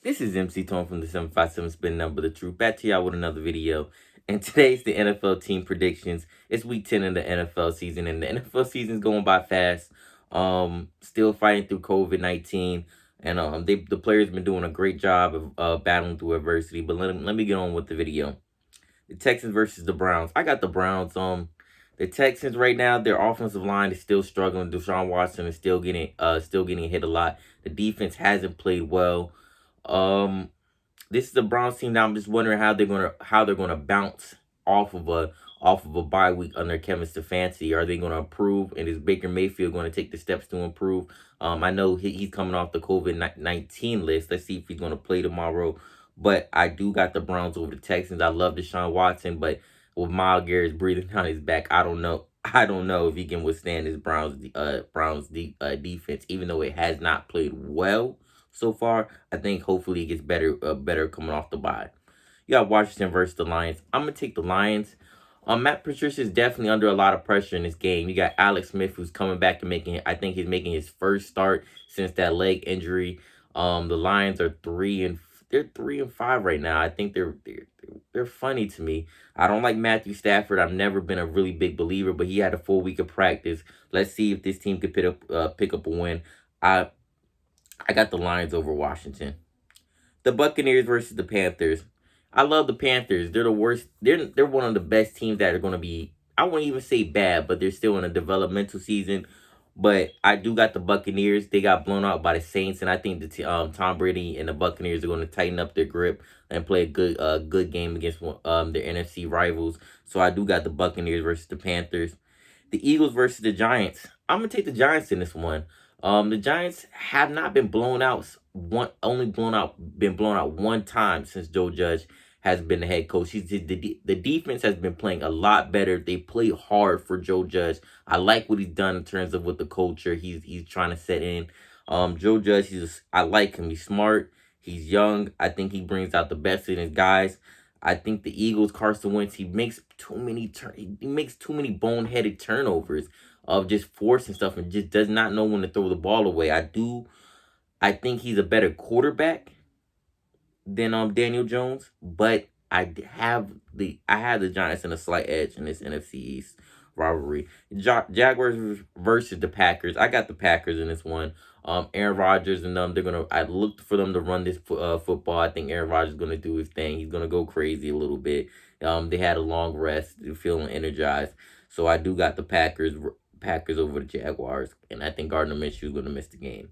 This is MC Tone from the 757 Spin Number the Truth. Back to y'all with another video. And today's the NFL team predictions. It's week 10 in the NFL season, and the NFL season's going by fast. Still fighting through COVID-19. And the players been doing a great job of battling through adversity. But let me get on with the video. The Texans versus the Browns. I got the Browns. The Texans right now, their offensive line is still struggling. Deshaun Watson is still getting hit a lot. The defense hasn't played well. This is the Browns team now. I'm just wondering how they're gonna bounce off of a bye week under Kevin Stefanski. Are they gonna improve? And is Baker Mayfield going to take the steps to improve? I know he's coming off the COVID-19 list. Let's see if he's gonna play tomorrow. But I do got the Browns over the Texans. I love Deshaun Watson, but with Myles Garrett breathing down his back, I don't know. I don't know if he can withstand this Browns defense, even though it has not played well so far. I think hopefully it gets better coming off the bye. You got Washington versus the Lions. I'm gonna take the Lions. Matt Patricia is definitely under a lot of pressure in this game. You got Alex Smith, who's coming back and I think he's making his first start since that leg injury. The Lions are 3-5 right now. I think they're funny to me. I don't like Matthew Stafford. I've never been a really big believer, but he had a full week of practice. Let's see if this team could pick up a win. I got the Lions over Washington. The Buccaneers versus the Panthers. I love the Panthers. They're the worst. They're one of the best teams that are going to be, I wouldn't even say bad, but they're still in a developmental season. But I do got the Buccaneers. They got blown out by the Saints, and I think the Tom Brady and the Buccaneers are going to tighten up their grip and play a good game against their NFC rivals. So I do got the Buccaneers versus the Panthers. The Eagles versus the Giants. I'm gonna take the Giants in this one. The Giants have not been blown out. Been blown out one time since Joe Judge has been the head coach. The defense has been playing a lot better. They play hard for Joe Judge. I like what he's done in terms of with the culture he's trying to set in. Joe Judge, I like him. He's smart. He's young. I think he brings out the best in his guys. I think the Eagles, Carson Wentz, he makes too many boneheaded turnovers of just forcing stuff and just does not know when to throw the ball away. I think he's a better quarterback than Daniel Jones, but I have the Giants in a slight edge in this NFC East rivalry. Jaguars versus the Packers. I got the Packers in this one. Aaron Rodgers and them, I looked for them to run this football. I think Aaron Rodgers is gonna do his thing. He's gonna go crazy a little bit. They had a long rest, they're feeling energized. So I do got the Packers over the Jaguars, and I think Gardner Minshew is gonna miss the game.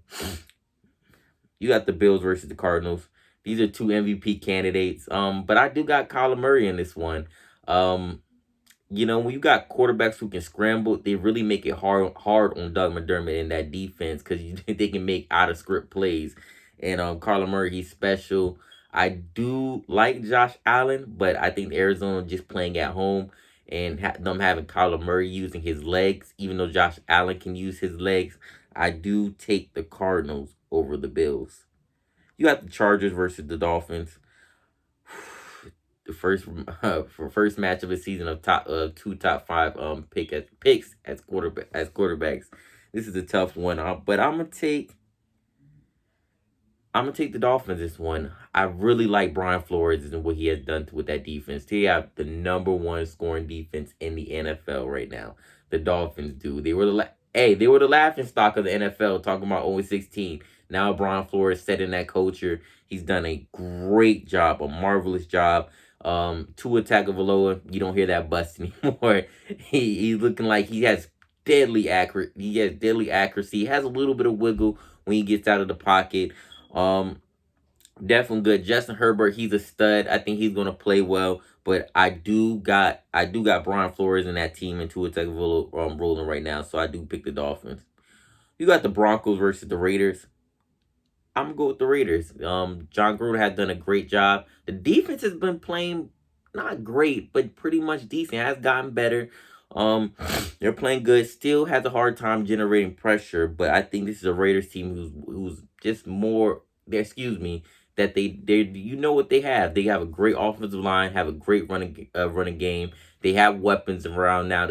You got the Bills versus the Cardinals. These are two MVP candidates. But I do got Kyler Murray in this one. When you got quarterbacks who can scramble, they really make it hard on Doug McDermott in that defense because they can make out of script plays. And Kyler Murray, he's special. I do like Josh Allen, but I think Arizona just playing at home and them having Kyler Murray using his legs, even though Josh Allen can use his legs, I do take the Cardinals over the Bills. You got the Chargers versus the Dolphins. The first match of the season of two top five picks as quarterbacks. This is a tough one, but I'm gonna take the Dolphins this one. I really like Brian Flores and what he has done with that defense. They have the #1 scoring defense in the NFL right now. The Dolphins do. They were the laughing stock of the NFL, talking about 0-16. Now Brian Flores setting that culture. He's done a great job, a marvelous job. Tua Tagovailoa, you don't hear that bust anymore. He's looking like he has deadly accuracy. He has a little bit of wiggle when he gets out of the pocket. Definitely good. Justin Herbert, he's a stud. I think he's gonna play well. But I do got Brian Flores in that team and Tua Tagovailoa rolling right now. So I do pick the Dolphins. You got the Broncos versus the Raiders. I'm gonna go with the Raiders. John Gruden has done a great job. The defense has been playing not great, but pretty much decent. It has gotten better. They're playing good. Still has a hard time generating pressure, but I think this is a Raiders team who's just more. That they you know what they have. They have a great offensive line, have a great running game. They have weapons around now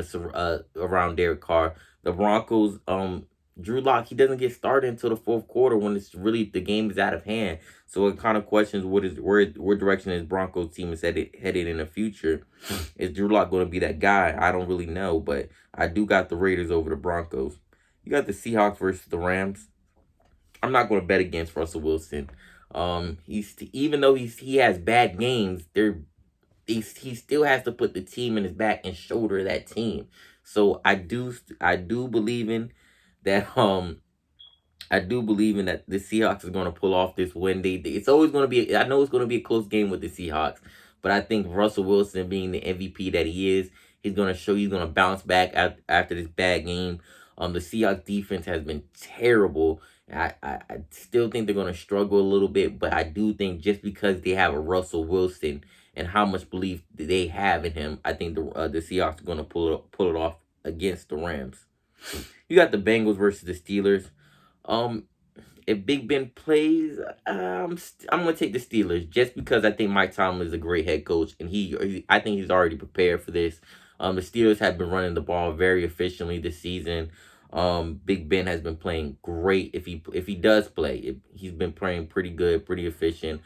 around Derek Carr. The Broncos, Drew Lock, he doesn't get started until the fourth quarter when it's really the game is out of hand. So it kind of questions where direction his Broncos team is headed in the future. Is Drew Lock going to be that guy? I don't really know, but I do got the Raiders over the Broncos. You got the Seahawks versus the Rams. I'm not going to bet against Russell Wilson. Even though he has bad games, he still has to put the team in his back and shoulder that team. So I do believe in that I do believe in that the Seahawks is going to pull off this win. It's always going to be, I know it's going to be a close game with the Seahawks, but I think Russell Wilson being the MVP that he is, he's going to show he's going to bounce back after this bad game. The Seahawks defense has been terrible. I still think they're going to struggle a little bit, but I do think just because they have a Russell Wilson and how much belief they have in him, I think the Seahawks are going to pull it off against the Rams. You got the Bengals versus the Steelers. Um, if Big Ben plays, I'm gonna take the Steelers just because I think Mike Tomlin is a great head coach, and I think he's already prepared for this. The Steelers have been running the ball very efficiently this season. Big Ben has been playing great. If he does play, he's been playing pretty good, pretty efficient.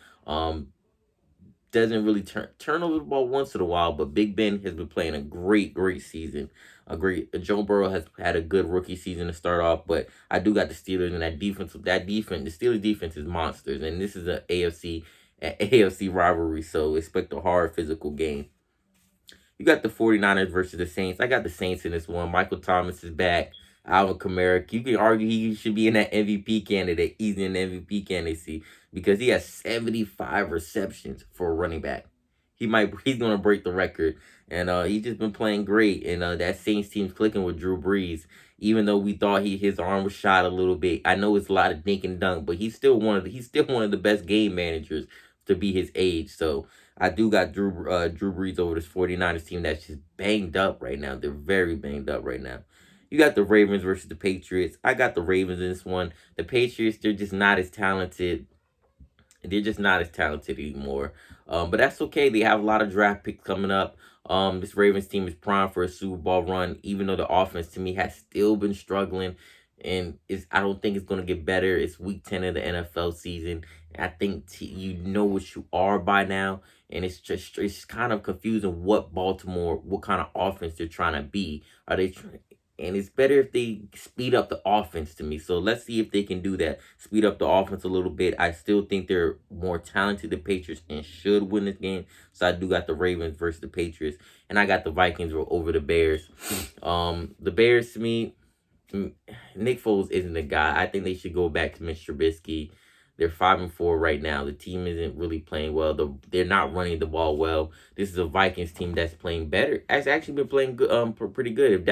Doesn't really turn over the ball once in a while, but Big Ben has been playing a great season. Joe Burrow has had a good rookie season to start off, but I do got the Steelers and that defense. The Steelers defense is monsters, and this is an AFC rivalry, so expect a hard physical game. You got the 49ers versus the Saints. I got the Saints in this one. Michael Thomas is back. Alvin Kamara. You can argue he should be in that MVP candidate. He's in the MVP candidacy because he has 75 receptions for a running back. He's gonna break the record. And he's just been playing great. And that Saints team's clicking with Drew Brees. Even though we thought his arm was shot a little bit. I know it's a lot of dink and dunk, but he's still one of the best game managers to be his age. So I do got Drew Brees over this 49ers team that's just banged up right now. They're very banged up right now. You got the Ravens versus the Patriots. I got the Ravens in this one. The Patriots, they're just not as talented. They're just not as talented anymore. But that's okay. They have a lot of draft picks coming up. This Ravens team is primed for a Super Bowl run, even though the offense to me has still been struggling. And I don't think it's going to get better. It's week 10 of the NFL season. I think you know what you are by now. And it's kind of confusing what kind of offense they're trying to be. And it's better if they speed up the offense to me. So let's see if they can do that. Speed up the offense a little bit. I still think they're more talented than Patriots and should win this game. So I do got the Ravens versus the Patriots. And I got the Vikings over the Bears. The Bears, to me, Nick Foles isn't the guy. I think they should go back to Mr. Trubisky. They're 5-4 right now. The team isn't really playing well. They're not running the ball well. This is a Vikings team that's playing better. It's actually been playing good, pretty good. If they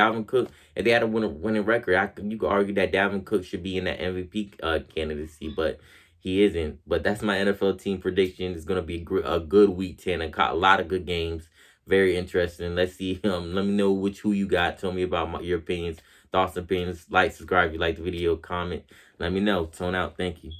had a winning record, you could argue that Dalvin Cook should be in that MVP candidacy, but he isn't. But that's my NFL team prediction. It's gonna be a good week 10. A lot of good games. Very interesting. Let's see. Let me know who you got. Tell me about your opinions, thoughts, opinions. Like, subscribe if you like the video, comment. Let me know. Tone out. Thank you.